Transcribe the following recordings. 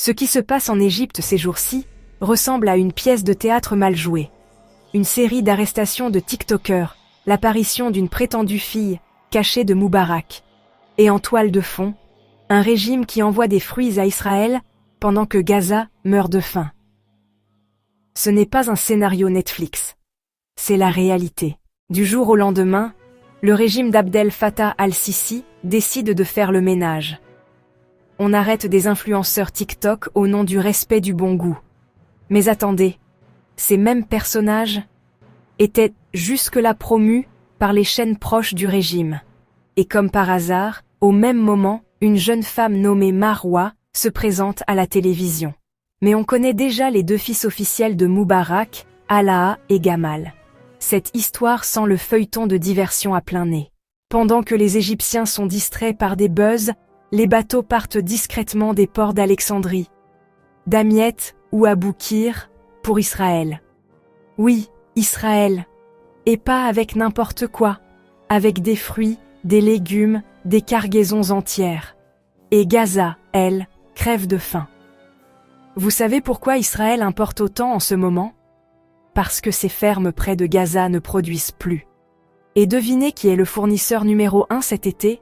Ce qui se passe en Égypte ces jours-ci ressemble à une pièce de théâtre mal jouée. Une série d'arrestations de TikTokers, l'apparition d'une prétendue fille cachée de Moubarak. Et en toile de fond, un régime qui envoie des fruits à Israël pendant que Gaza meurt de faim. Ce n'est pas un scénario Netflix. C'est la réalité. Du jour au lendemain, le régime d'Abdel Fattah al-Sisi décide de faire le ménage. On arrête des influenceurs TikTok au nom du respect du bon goût. Mais attendez, ces mêmes personnages étaient jusque-là promus par les chaînes proches du régime. Et comme par hasard, au même moment, une jeune femme nommée Marwa se présente à la télévision. Mais on connaît déjà les deux fils officiels de Moubarak, Alaa et Gamal. Cette histoire sent le feuilleton de diversion à plein nez. Pendant que les Égyptiens sont distraits par des buzz, les bateaux partent discrètement des ports d'Alexandrie, Damiette ou Aboukir pour Israël. Oui, Israël. Et pas avec n'importe quoi, avec des fruits, des légumes, des cargaisons entières. Et Gaza, elle, crève de faim. Vous savez pourquoi Israël importe autant en ce moment ? Parce que ces fermes près de Gaza ne produisent plus. Et devinez qui est le fournisseur numéro 1 cet été ?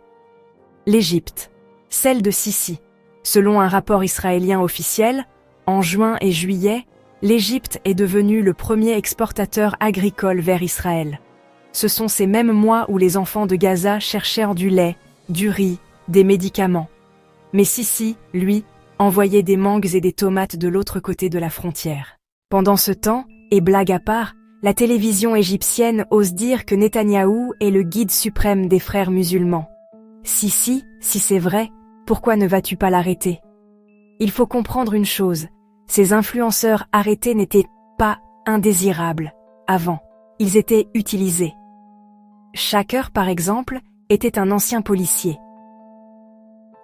L'Égypte, celle de Sisi. Selon un rapport israélien officiel, en juin et juillet, l'Égypte est devenue le premier exportateur agricole vers Israël. Ce sont ces mêmes mois où les enfants de Gaza cherchèrent du lait, du riz, des médicaments. Mais Sisi, lui, envoyait des mangues et des tomates de l'autre côté de la frontière. Pendant ce temps, et blague à part, la télévision égyptienne ose dire que Netanyahou est le guide suprême des frères musulmans. Si c'est vrai, pourquoi ne vas-tu pas l'arrêter ? Il faut comprendre une chose, ces influenceurs arrêtés n'étaient pas indésirables avant, ils étaient utilisés. Shaker, par exemple, était un ancien policier.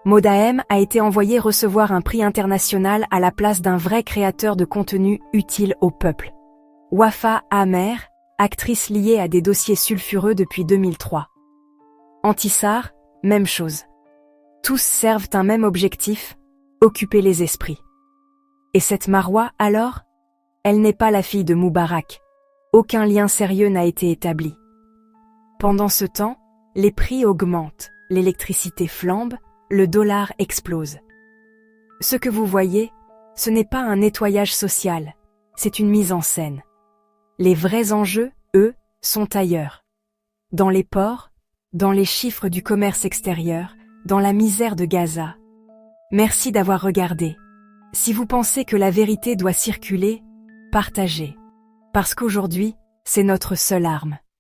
Modahem a été envoyé recevoir un prix international à la place d'un vrai créateur de contenu utile au peuple. Wafa Amer, actrice liée à des dossiers sulfureux depuis 2003. Antisar, même chose. Tous servent un même objectif, occuper les esprits. Et cette Marwa, alors ? Elle n'est pas la fille de Moubarak. Aucun lien sérieux n'a été établi. Pendant ce temps, les prix augmentent, l'électricité flambe, le dollar explose. Ce que vous voyez, ce n'est pas un nettoyage social, c'est une mise en scène. Les vrais enjeux, eux, sont ailleurs. Dans les ports, dans les chiffres du commerce extérieur, dans la misère de Gaza. Merci d'avoir regardé. Si vous pensez que la vérité doit circuler, partagez. Parce qu'aujourd'hui, c'est notre seule arme.